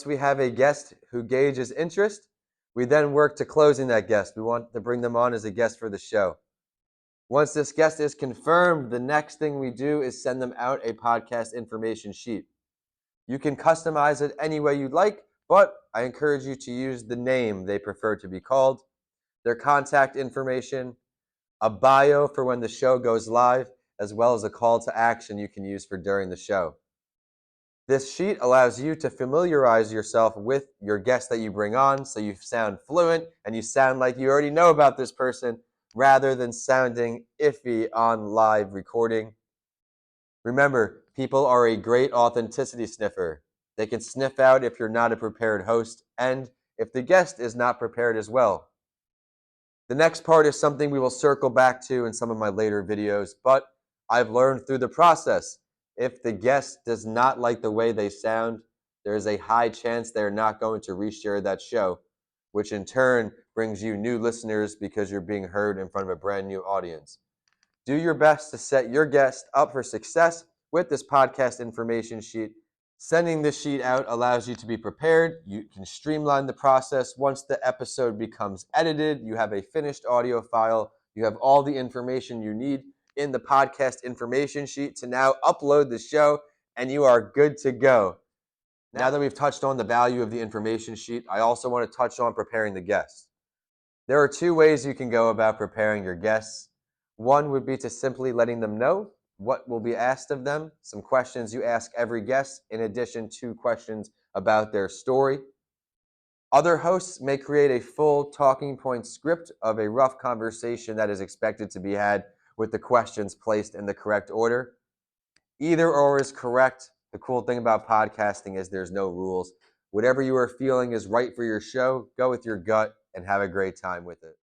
Once we have a guest who gauges interest, we then work to closing that guest. We want to bring them on as a guest for the show. Once this guest is confirmed, the next thing we do is send them out a podcast information sheet. You can customize it any way you'd like, but I encourage you to use the name they prefer to be called, their contact information, a bio for when the show goes live, as well as a call to action you can use for during the show. This sheet allows you to familiarize yourself with your guest that you bring on so you sound fluent and you sound like you already know about this person rather than sounding iffy on live recording. Remember, people are a great authenticity sniffer. They can sniff out if you're not a prepared host and if the guest is not prepared as well. The next part is something we will circle back to in some of my later videos, but I've learned through the process. If the guest does not like the way they sound, there is a high chance they're not going to reshare that show, which in turn brings you new listeners because you're being heard in front of a brand new audience. Do your best to set your guest up for success with this podcast information sheet. Sending this sheet out allows you to be prepared. You can streamline the process. Once the episode becomes edited, you have a finished audio file. You have all the information you need in the podcast information sheet to now upload the show, and you are good to go. Now that we've touched on the value of the information sheet, I also want to touch on preparing the guests. There are two ways you can go about preparing your guests. One would be to simply letting them know what will be asked of them, some questions you ask every guest, in addition to questions about their story. Other hosts may create a full talking point script of a rough conversation that is expected to be had with the questions placed in the correct order. Either or is correct. The cool thing about podcasting is there's no rules. Whatever you are feeling is right for your show, go with your gut and have a great time with it.